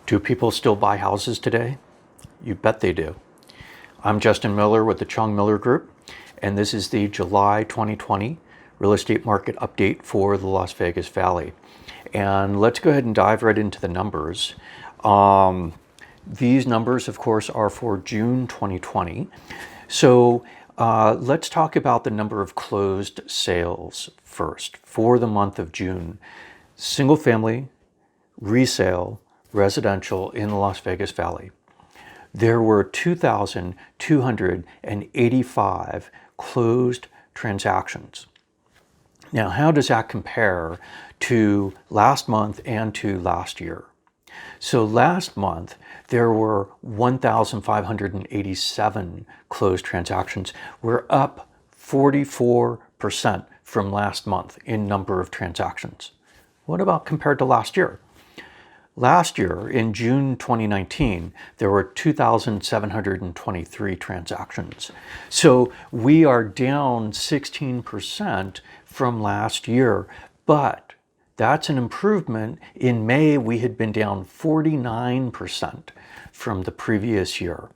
Do people still buy houses today? You bet they do. I'm Justin Miller with the Chong Miller Group, and this is the July 2020 real estate market update for the Las Vegas Valley. And let's go ahead and dive right into the numbers. These numbers, of course, are for June 2020. So let's talk about the number of closed sales first for the month of June. Single family, resale, residential in the Las Vegas Valley. There were 2,285 closed transactions. Now, how does that compare to last month and to last year? So last month, there were 1,587 closed transactions. We're up 44% from last month in number of transactions. What about compared to last year? Last year, in June 2019, there were 2,723 transactions. So we are down 16% from last year, but that's an improvement. In May, we had been down 49% from the previous year.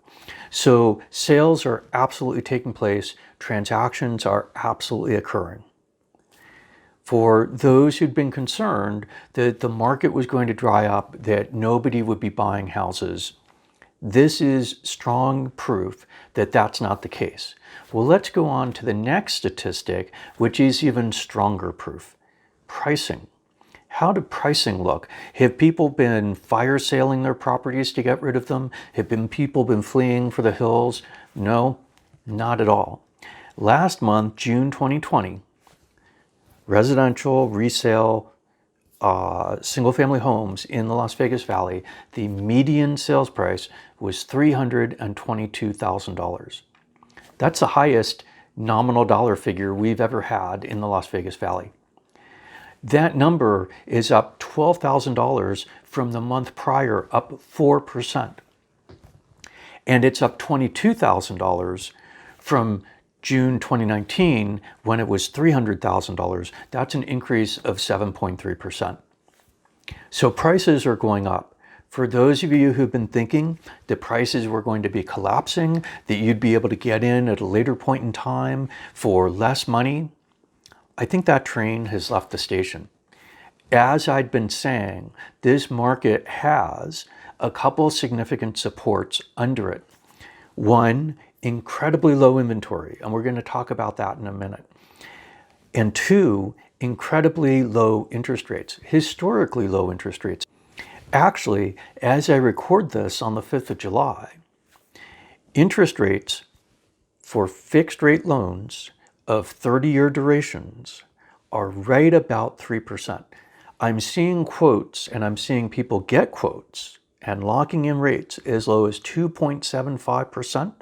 So sales are absolutely taking place. Transactions are absolutely occurring. For those who'd been concerned that the market was going to dry up, that nobody would be buying houses, this is strong proof that that's not the case. Well, let's go on to the next statistic, which is even stronger proof. Pricing. How did pricing look? Have people been fire saling their properties to get rid of them? Have people been fleeing for the hills? No, not at all. Last month, June 2020, residential, resale, single-family homes in the Las Vegas Valley, the median sales price was $322,000. That's the highest nominal dollar figure we've ever had in the Las Vegas Valley. That number is up $12,000 from the month prior, up 4%. And it's up $22,000 from June 2019, when it was $300,000, that's an increase of 7.3%. So prices are going up. For those of you who've been thinking that prices were going to be collapsing, that you'd be able to get in at a later point in time for less money, I think that train has left the station. As I'd been saying, this market has a couple significant supports under it. One, incredibly low inventory, and we're going to talk about that in a minute. And two, incredibly low interest rates, historically low interest rates. Actually, as I record this on the 5th of July, interest rates for fixed rate loans of 30-year durations are right about 3%. I'm seeing quotes, and I'm seeing people get quotes and locking in rates as low as 2.75%.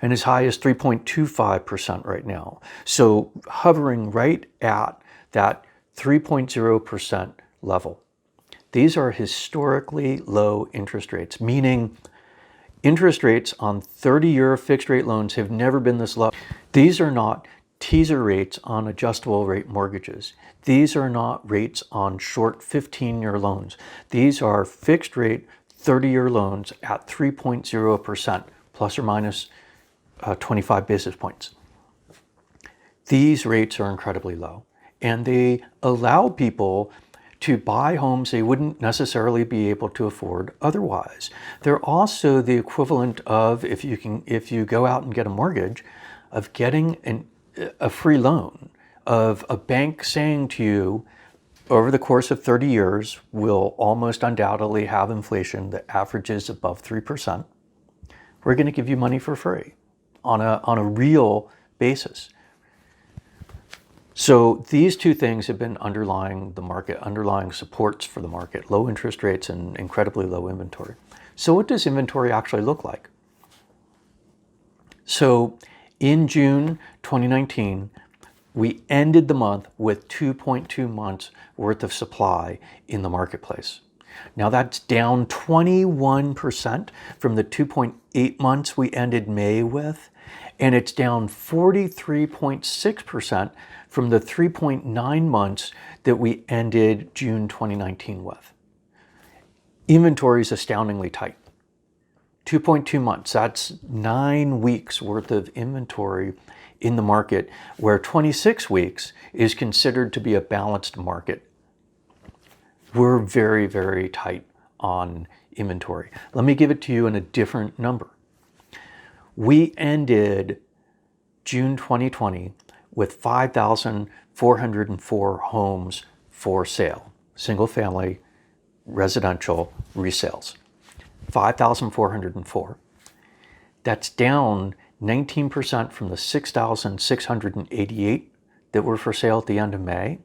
and as high as 3.25% right now. So hovering right at that 3.0% level. These are historically low interest rates, meaning interest rates on 30-year fixed rate loans have never been this low. These are not teaser rates on adjustable rate mortgages. These are not rates on short 15-year loans. These are fixed rate 30-year loans at 3.0% plus or minus 25 basis points. These rates are incredibly low, and they allow people to buy homes they wouldn't necessarily be able to afford otherwise. They're also the equivalent of, if you go out and get a mortgage, of getting a free loan, of a bank saying to you, over the course of 30 years, we'll almost undoubtedly have inflation that averages above 3%. We're going to give you money for free on a real basis. So these two things have been underlying the market, underlying supports for the market: low interest rates and incredibly low inventory. So what does inventory actually look like? So in June 2019, we ended the month with 2.2 months worth of supply in the marketplace. Now that's down 21% from the 2.8 months we ended May with, and it's down 43.6% from the 3.9 months that we ended June 2019 with. Inventory is astoundingly tight. 2.2 months, that's 9 weeks worth of inventory in the market, where 26 weeks is considered to be a balanced market. We're very, very tight on inventory. Let me give it to you in a different number. We ended June 2020 with 5,404 homes for sale, single family, residential resales. 5,404. That's down 19% from the 6,688 that were for sale at the end of May.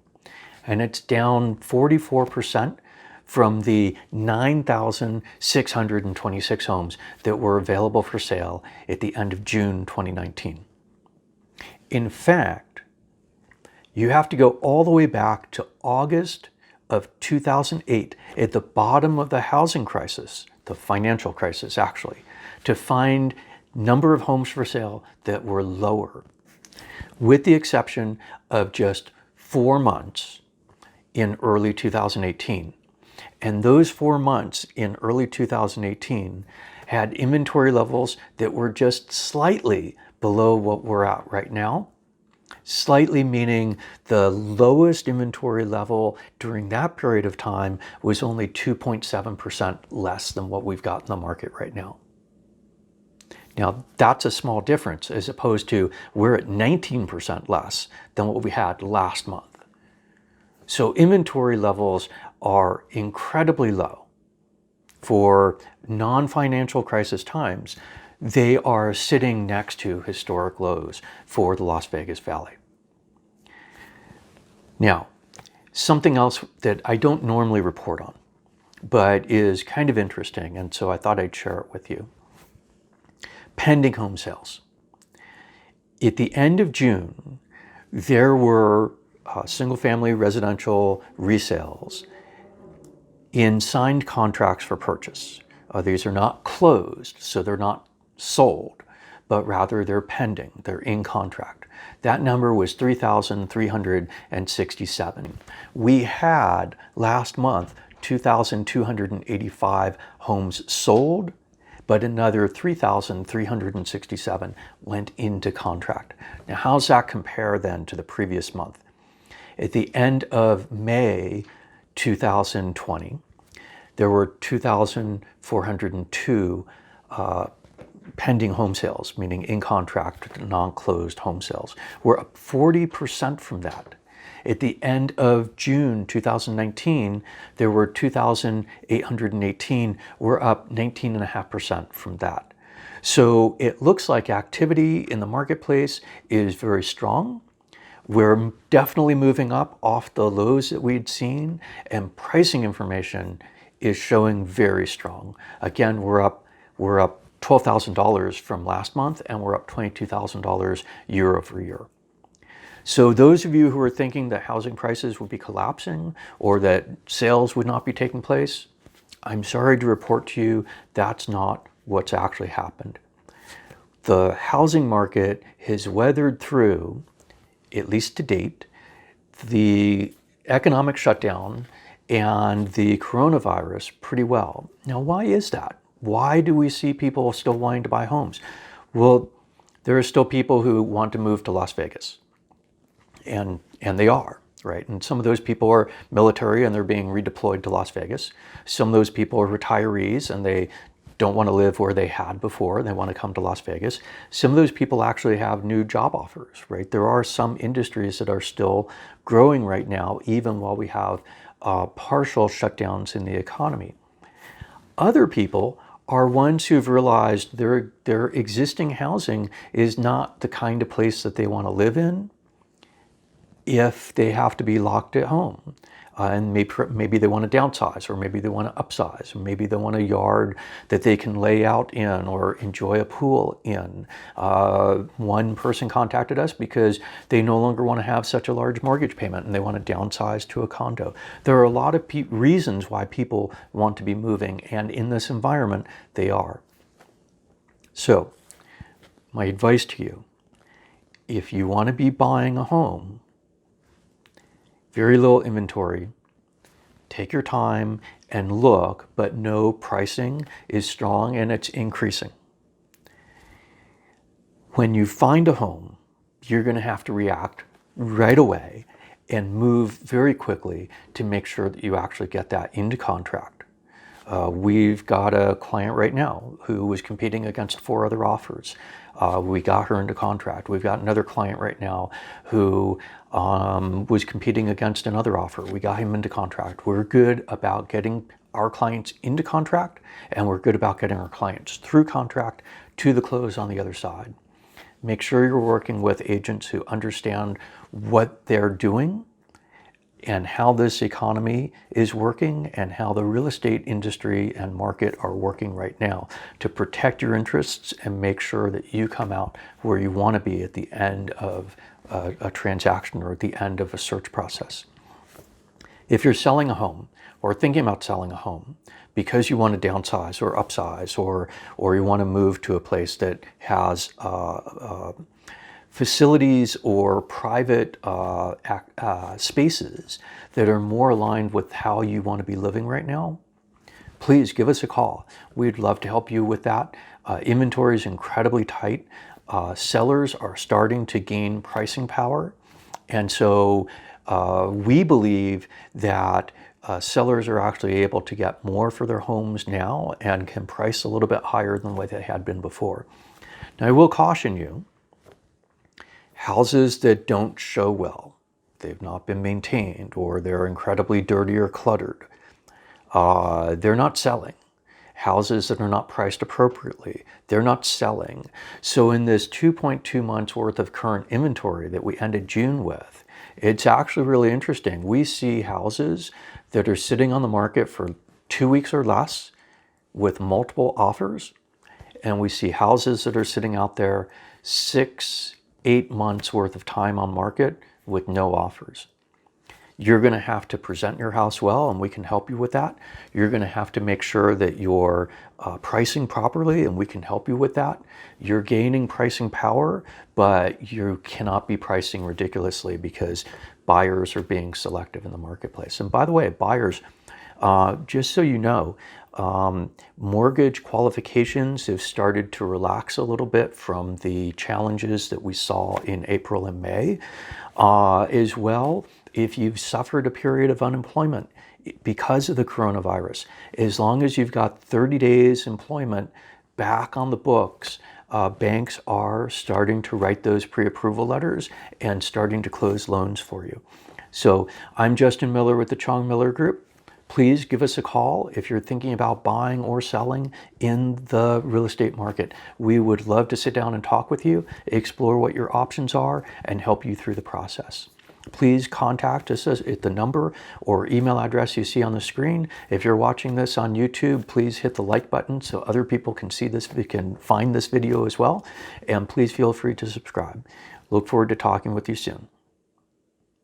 And it's down 44% from the 9,626 homes that were available for sale at the end of June 2019. In fact, you have to go all the way back to August of 2008, at the bottom of the housing crisis, the financial crisis actually, to find number of homes for sale that were lower, with the exception of just 4 months in early 2018. And those 4 months in early 2018 had inventory levels that were just slightly below what we're at right now. Slightly meaning the lowest inventory level during that period of time was only 2.7% less than what we've got in the market right now. Now, that's a small difference, as opposed to we're at 19% less than what we had last month. So inventory levels are incredibly low for non-financial crisis times. They are sitting next to historic lows for the Las Vegas Valley. Now, something else that I don't normally report on, but is kind of interesting, and so I thought I'd share it with you. Pending home sales. At the end of June, there were single-family residential resales in signed contracts for purchase. These are not closed, so they're not sold, but rather they're pending, they're in contract. That number was 3,367. We had last month 2,285 homes sold, but another 3,367 went into contract. Now, how's that compare then to the previous month? At the end of May 2020, there were 2,402 pending home sales, meaning in contract, non-closed home sales. We're up 40% from that. At the end of June 2019, there were 2,818. We're up 19.5% from that. So it looks like activity in the marketplace is very strong. We're definitely moving up off the lows that we'd seen, and pricing information is showing very strong. Again, we're up $12,000 from last month, and we're up $22,000 year over year. So those of you who are thinking that housing prices would be collapsing or that sales would not be taking place, I'm sorry to report to you that's not what's actually happened. The housing market has weathered through, at least to date, the economic shutdown and the coronavirus pretty well. Now, why is that? Why do we see people still wanting to buy homes? Well, there are still people who want to move to Las Vegas, and they are, right? And some of those people are military and they're being redeployed to Las Vegas. Some of those people are retirees and they don't want to live where they had before. They want to come to Las Vegas. Some of those people actually have new job offers, right? There are some industries that are still growing right now, even while we have partial shutdowns in the economy. Other people are ones who've realized their existing housing is not the kind of place that they want to live in if they have to be locked at home. And maybe they want to downsize, or maybe they want to upsize, or maybe they want a yard that they can lay out in or enjoy a pool in. One person contacted us because they no longer want to have such a large mortgage payment and they want to downsize to a condo. There are a lot of reasons why people want to be moving, and in this environment, they are. So, my advice to you, if you want to be buying a home, very little inventory, take your time and look, but know pricing is strong and it's increasing. When you find a home, you're going to have to react right away and move very quickly to make sure that you actually get that into contract. We've got a client right now who was competing against 4 other offers. We got her into contract. We've got another client right now who was competing against another offer. We got him into contract. We're good about getting our clients into contract, and we're good about getting our clients through contract to the close on the other side. Make sure you're working with agents who understand what they're doing and how this economy is working and how the real estate industry and market are working right now to protect your interests and make sure that you come out where you want to be at the end of a transaction or at the end of a search process. If you're selling a home or thinking about selling a home because you want to downsize or upsize or you want to move to a place that has facilities or private spaces that are more aligned with how you want to be living right now, please give us a call. We'd love to help you with that. Inventory is incredibly tight. Sellers are starting to gain pricing power. And so we believe that sellers are actually able to get more for their homes now and can price a little bit higher than what they had been before. Now, I will caution you, houses that don't show well, they've not been maintained, or they're incredibly dirty or cluttered, they're not selling. Houses that are not priced appropriately, they're not selling. So in this 2.2 months worth of current inventory that we ended June with, it's actually really interesting. We see houses that are sitting on the market for 2 weeks or less with multiple offers, and we see houses that are sitting out there 6-8 months worth of time on market with no offers. You're going to have to present your house well, and we can help you with that. You're going to have to make sure that you're pricing properly, and we can help you with that. You're gaining pricing power, but you cannot be pricing ridiculously because buyers are being selective in the marketplace. And by the way, buyers, just so you know, mortgage qualifications have started to relax a little bit from the challenges that we saw in April and May. As well, if you've suffered a period of unemployment because of the coronavirus, as long as you've got 30 days employment back on the books, banks are starting to write those pre-approval letters and starting to close loans for you. So I'm Justin Miller with the Chong Miller Group. Please give us a call if you're thinking about buying or selling in the real estate market. We would love to sit down and talk with you, explore what your options are, and help you through the process. Please contact us at the number or email address you see on the screen. If you're watching this on YouTube, please hit the like button so other people can see this, can find this video as well. And please feel free to subscribe. Look forward to talking with you soon.